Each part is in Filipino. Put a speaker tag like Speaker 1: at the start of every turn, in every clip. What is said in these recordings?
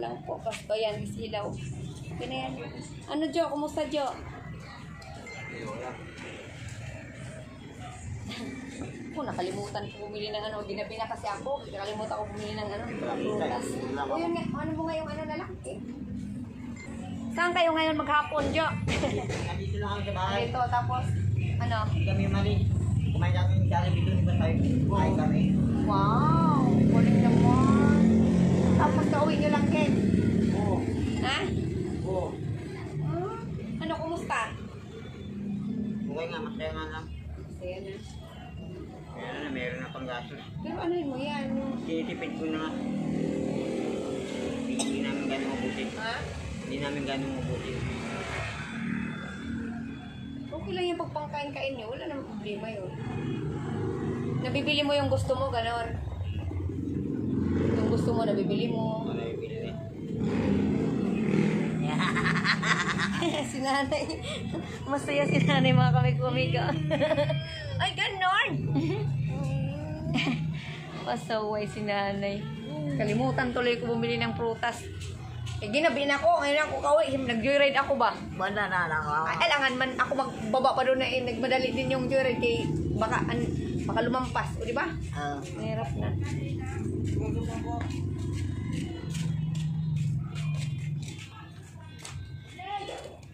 Speaker 1: lang po. Pasko yan, isilaw. Ganyan. Ano, Jo? Kumusta, Jo? Ako, nakalimutan ko bumili ng ano. Ginabi na kasi ako. Nakalimutan ko bumili ng ano. Prutas. O yun nga, ano mo ngayong ano na lang? Eh. Saan kayo ngayon maghapon, Jo?
Speaker 2: Nandito lang kami sa bahay.
Speaker 1: Dito, tapos, ano?
Speaker 2: Kami mali. Kumain kami ng Jollibee doon. Iba tayo. Kumain kami.
Speaker 1: Wow! Kulit naman. Tapos kauwi nyo lang, Ken?
Speaker 2: Oo.
Speaker 1: Ha?
Speaker 2: Oo.
Speaker 1: Ano, kumusta?
Speaker 2: Okay nga, masaya nga lang.
Speaker 1: Masaya na.
Speaker 2: Kaya na, meron na pang gastos.
Speaker 1: Pero ano yun mo yan?
Speaker 2: Tinitipid ko na nga. Hindi namin gano'ng mabuti.
Speaker 1: Ha?
Speaker 2: Hindi namin gano'ng mabuti.
Speaker 1: Okay lang yung pagpangkain-kain nyo. Wala namang problema yun. Nabibili mo yung gusto mo, ganon. Yung gusto mo, nabibili mo.
Speaker 2: Wala yung bilhin.
Speaker 1: Si nanay. Masaya si nanay mga kami kumiga. Ay, ganon! Pasaway si nanay. Kalimutan tuloy ko bumili ng prutas. Eh, ginabi na ako. Ngayon ako kaway. Nag-joyride ako ba?
Speaker 2: Banda na lang ako.
Speaker 1: Kailangan man ako magbaba pa doon na nagmadali din yung joyride kay baka lumampas. O, di ba? Mahirap na.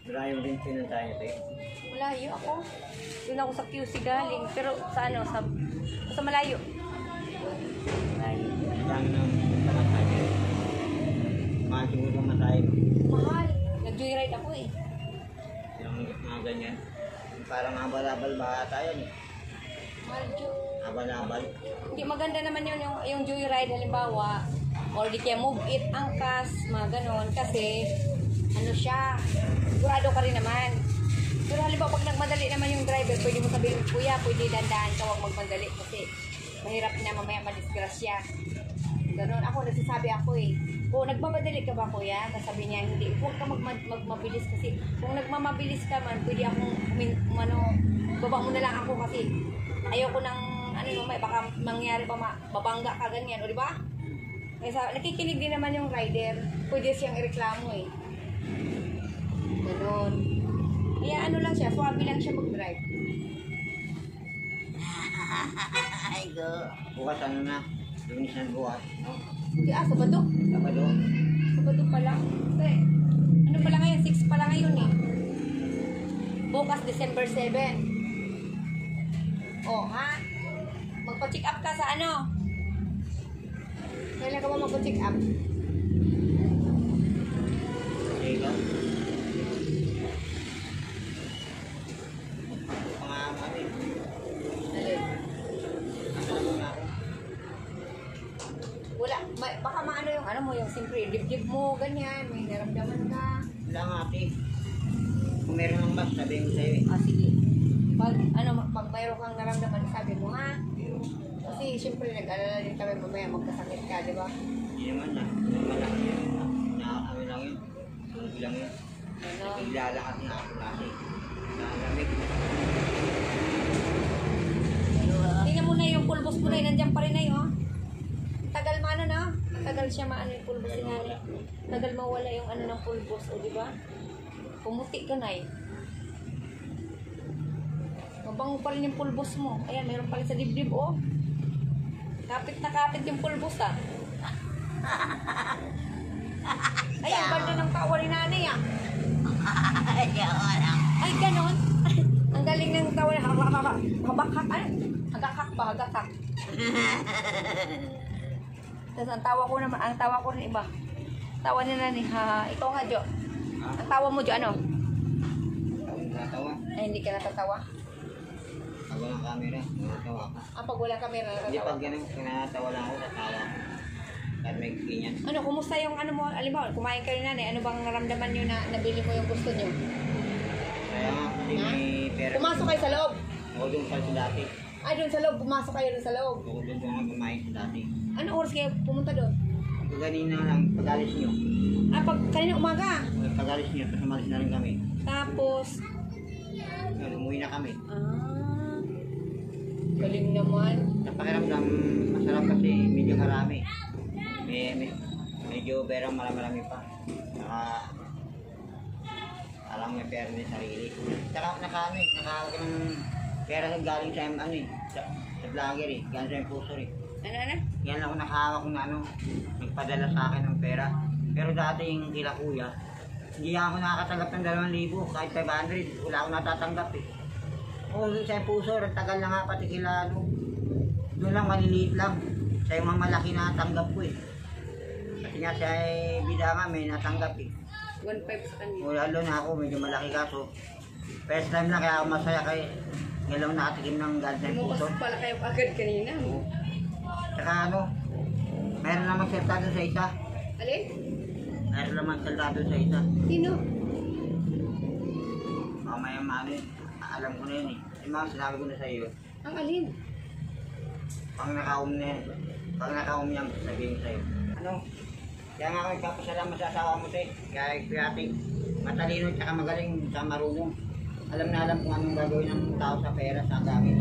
Speaker 2: Malayo din pinuntahan niyo, Tay.
Speaker 1: Malayo ako. Doon ako sa QC galing. Pero sa ano? Sa malayo.
Speaker 2: Malayo. Ang nang tamatay. Mahal siguro matay.
Speaker 1: Mahal. Nag-joyride ako eh.
Speaker 2: Yung mga ganyan. Parang abal-abal ba tayo eh.
Speaker 1: Mahal, Jo.
Speaker 2: Abal-abal.
Speaker 1: Hindi, maganda naman yun yung joyride halimbawa. Or di kaya move it, angkas, mga ganon. Kasi, ano siya, sigurado ka rin naman. Pero halimbawa, pag nagmadali naman yung driver, pwede mo sabihin, kuya, pwede dandahan ka, huwag magmadali. Kasi, mahirap na mamaya madisgrasya. Ganon. Ako, nagsasabi ako eh. Kung nagmamadali ka ba, kuya? Sabi niya, hindi. Huwag ka magmabilis kasi kung nagmamabilis ka man, pwede akong, baba mo na lang ako kasi ayoko nang, mamaya, baka mangyari pa, babangga ka, ganyan. O, di ba? Kaya nakikinig din naman yung rider. Pwede siyang ireklamo eh. Ganon. Kaya ano lang siya, swabe lang siya mag-drive.
Speaker 2: Ay, go. Bukas ano na. Lunis na bukas. No?
Speaker 1: Hindi, Sabado.
Speaker 2: Sabado.
Speaker 1: Sabado pa lang. Kasi, ano pa lang ngayon? 6 pa lang ngayon eh. Bukas, December 7. Oh, ha? Magpa-check up ka sa ano? Kailan ka ba magpa-check up?
Speaker 2: Okay, go. Pangangami.
Speaker 1: Alin?
Speaker 2: Ano na muna ako?
Speaker 1: Wala. Baka maano yung ano mo, yung siyempre, dibdib mo, ganyan. May naramdaman ka.
Speaker 2: Wala nga, ate. Kung meron ng bus, sabihin ko sa'yo eh.
Speaker 1: Ah, sige. Pag mayroon kang naramdaman, sabi mo ha. Kasi siyempre nag-alala din kami mamaya magkasakit ka, di ba?
Speaker 2: Hindi naman na. Hindi naman lang yun. Nakakami lang yun. Tunggu lang yun.
Speaker 1: Ano?
Speaker 2: Ilalakad nga ako kasi. Nakalamig.
Speaker 1: Tingnan mo na yung pulbos mo na yun, nandiyan pa rin na yun, oh. Tagal maano na, tagal siya maano yung pulbos niya. Tagal mawala yung ano ng pulbos, o di ba? Pumuti ka na eh. Mabango pa rin yung pulbos mo. Ayan, mayroon pa rin sa dibdib, oh. Kapit na kapit yung pulbos, ah. Ayan, banda ng tawa ni nanay, ah. Ay, ganon. Ang galing ng tawa na habakak. Ay, hagakak ba? Hagakak. Tapos ang tawa ko rin iba. Tawa ni nanay, ha. Ikaw nga, Jo. Ang tawa mo, Jo, ano?
Speaker 2: Natawa.
Speaker 1: Ay, hindi ka natatawa.
Speaker 2: Pag walang camera, natawa ako.
Speaker 1: Pag walang kamera,
Speaker 2: Hindi
Speaker 1: natatawa.
Speaker 2: pag ganun, kinatawa lang ako, tatawa ako. Kahit may ganyan.
Speaker 1: Ano, kumusta yung ano mo? Alimbawa, kumain ka rin nanay. Ano bang naramdaman nyo na nabili mo yung gusto nyo?
Speaker 2: Kaya nga, kasi
Speaker 1: Ha?
Speaker 2: may pera.
Speaker 1: Pumasok kayo sa loob.
Speaker 2: Ako doon sa dati.
Speaker 1: Ay, doon sa loob. Pumasok kayo doon sa loob.
Speaker 2: Ako doon ako kumain sa dati.
Speaker 1: Ano oras kayo pumunta doon?
Speaker 2: Ito ganina lang, pag-alis nyo.
Speaker 1: Pag kanina umaga.
Speaker 2: Pag-alis nyo, tapos umalis na rin kami.
Speaker 1: Tapos,
Speaker 2: Yun, umuwi na kami.
Speaker 1: galing naman.
Speaker 2: Napakiramdam, masarap kasi medyo marami. May medyo perang marami pa. Saka, alam may pera din sarili. Saka nakahawak ng pera galing sa sa vlogger galing sa impulsor
Speaker 1: Ano?
Speaker 2: Yan ako nakahawak na nagpadala sa akin ng pera. Pero dati yung kila kuya, hindi ako nakakatanggap ng 2,000 kahit 500, wala akong natatanggap Oo, sa impulsor, ang tagal na nga pati kila doon lang maliliit lang. Sa yung mga malaki na tanggap ko Kasi nga sa bida nga may natanggap
Speaker 1: 1.5 sa kanya.
Speaker 2: Lalo na ako, medyo malaki kaso. First time na kaya ako masaya kay ngayon nakatikim ng God sa
Speaker 1: Lumapas
Speaker 2: impulsor.
Speaker 1: pala kayo agad kanina.
Speaker 2: Tsaka meron namang salta doon sa isa.
Speaker 1: Alin?
Speaker 2: Meron namang salta doon sa isa.
Speaker 1: Sino?
Speaker 2: Mamaya alam ko na yun Yung mga sinabi ko na sa iyo.
Speaker 1: Ang alin?
Speaker 2: Pag nakaum yan, sabihin ko sa iyo. Kaya nga ako ipapasalamat sa asawa mo kaya kuyating matalino at magaling sa marunong. Alam na alam kung anong gagawin ng tao sa pera, sa gamit.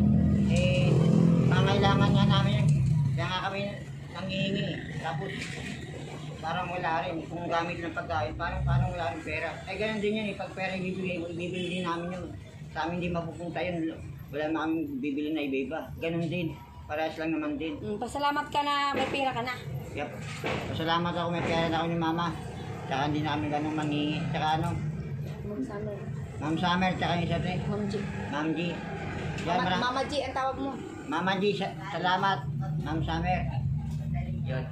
Speaker 2: Pangailangan nga namin yan. Kaya nga kami nanghihingi Tapos, parang wala rin. Kung gamit ng pagkain, parang wala rin pera. Ganun din yan Pag pera ibibili din namin yun. Sa amin hindi mapupunta yun. Wala na kami bibili na iba-iba. Ganun din. Parehas lang naman din.
Speaker 1: Pasalamat ka na may pera ka na.
Speaker 2: Yep. Pasalamat ako may pera na ako ni Mama. Tsaka hindi namin ganun manghingi. Tsaka Ma'am Summer, tsaka yung isa Ma'am G. Yan,
Speaker 1: Mama G ang tawag mo.
Speaker 2: Mama G, salamat. Ma'am Summer. Yun.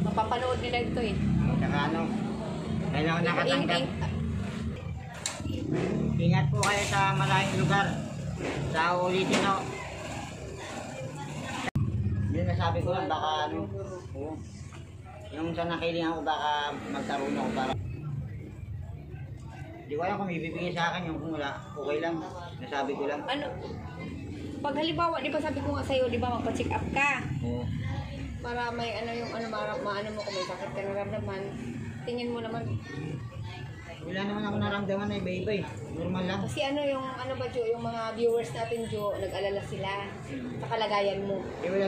Speaker 1: Mapapanood nila ito
Speaker 2: Tsaka ngayon ako nakatanggap. Ingat po kayo sa maraming lugar. Sa ulitin Yun nasabi ko lang baka yung sa nakilingan ko baka magkaroon ako para di ko alam kung ibibigay sa akin yung kung wala okay lang nasabi ko lang
Speaker 1: pag halimbawa di ba sabi ko nga sa'yo di ba magpa-check up ka para may maano mo kung may sakit ka naramdaman tingin mo naman
Speaker 2: wala naman ako naramdaman na iba-iba normal lang
Speaker 1: kasi yung yung mga viewers natin Jo nag-alala sila sa kalagayan mo
Speaker 2: wala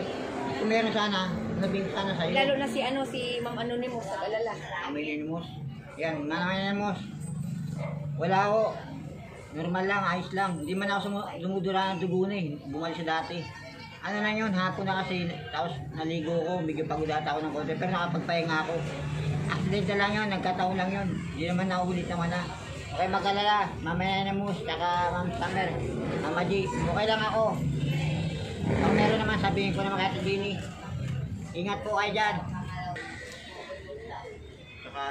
Speaker 2: kung meron sana sabihin sana sa'yo
Speaker 1: lalo na si Ma'am Anonymous nag-alala
Speaker 2: Anonymous yan Anonymous wala ako normal lang ayos lang hindi man ako lumudura ng dugo na bumalik sa dati na yun hapon na kasi tapos naligo ko medyo pagod ata ako ng konti pero nakapagpahinga ako accident na lang yun nagkataon lang yun hindi naman naulit naman okay mag-alala mamaya na Mus tsaka Ma'am Summer Mama G okay lang ako kung meron naman sabihin ko naman kahit Jenny ingat po kayo dyan tsaka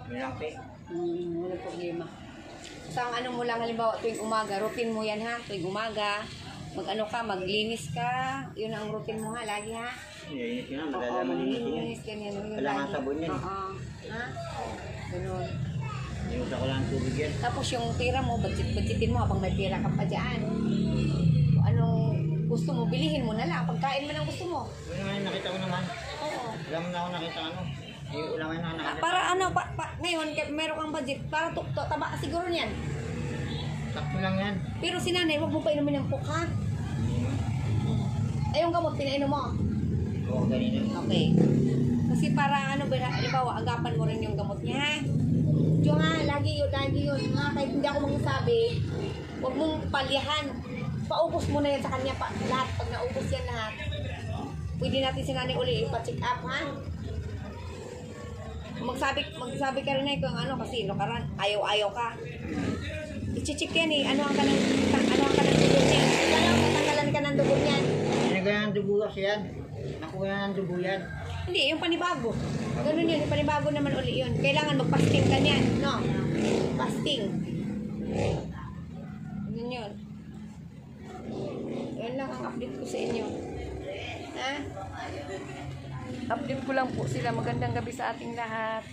Speaker 2: yun lang
Speaker 1: walang problema sa mo lang halimbawa tuwing umaga routine mo yan tuwing umaga maglinis ka yun ang routine mo lagi
Speaker 2: Inis yun madalaman
Speaker 1: maglinis ganyan
Speaker 2: wala nga sabon yan
Speaker 1: ganun
Speaker 2: inusa ko lang ang tubig yan
Speaker 1: tapos yung pera mo budgetin mo habang may pera ka pa dyan kung anong gusto mo bilihin mo na lang pagkain mo ng gusto mo
Speaker 2: yun naman nakita ko naman wala mo na ako nakita wala mo na nakita
Speaker 1: para ngayon meron kang budget para taba siguro niyan
Speaker 2: sakto lang yan
Speaker 1: pero si nanay huwag mo pa inumin ng coke yung gamot pinainom mo
Speaker 2: oo ganito
Speaker 1: okay kasi para halimbawa agapan mo rin yung gamot niya Jo lagi yun kahit hindi ako magsasabi huwag mong palyahan paubos mo na yan sa kanya lahat pag naubos yan lahat pwede natin si nanay uli ipa-check up magsabi ka rin kung kasi ayaw ka i-check yan ano ang kanang dugo niyan tatanggalan ka ng dugo niyan
Speaker 2: ganyan ang dugo kasi yan nakuha na ng dugo yan
Speaker 1: hindi yung panibago ganun yun yung panibago naman uli yun kailangan mag-fasting ka niyan fasting yun lang ang update ko sa inyo update ko lang po sila magandang gabi sa ating lahat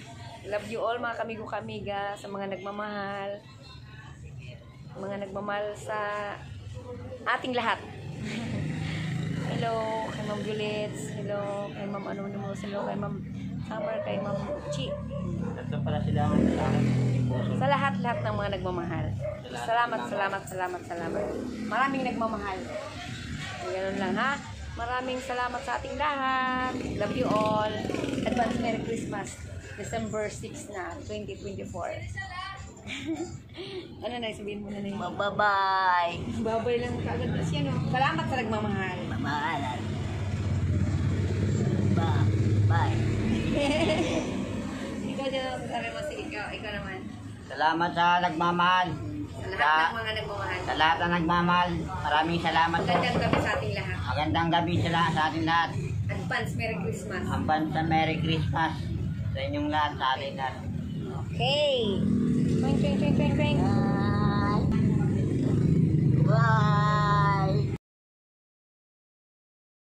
Speaker 1: love you all mga kamigo-kamiga sa mga nagmamahal sa ating lahat hello kay Ma'am Julets hello kay Ma'am Anonymous hello kay Ma'am Summer kay Ma'am Chi
Speaker 2: tatlo pala sila
Speaker 1: sa lahat ng mga nagmamahal salamat maraming nagmamahal ganun lang Maraming salamat sa ating lahat. Love you all. Advance Merry Christmas. December 6 na, 2024. Ano na, sabihin mo na yun.
Speaker 2: Bye-bye.
Speaker 1: Babay lang kagad na siya, no? Salamat sa nagmamahal.
Speaker 2: Mamahalan. Bye.
Speaker 1: Ikaw dyan, sabi mo si ikaw naman.
Speaker 2: Salamat sa nagmamahal.
Speaker 1: Sa lahat ng mga nagmamahal.
Speaker 2: Sa lahat na nagmamahal. Maraming salamat po.
Speaker 1: Magandang gabi sa ating lahat.
Speaker 2: Magandang gabi sa ating lahat.
Speaker 1: Advance Merry Christmas.
Speaker 2: Advance sa Merry Christmas sa inyong lahat, sa ating lahat.
Speaker 1: Okay. Twing, twing, twing, twing, twing.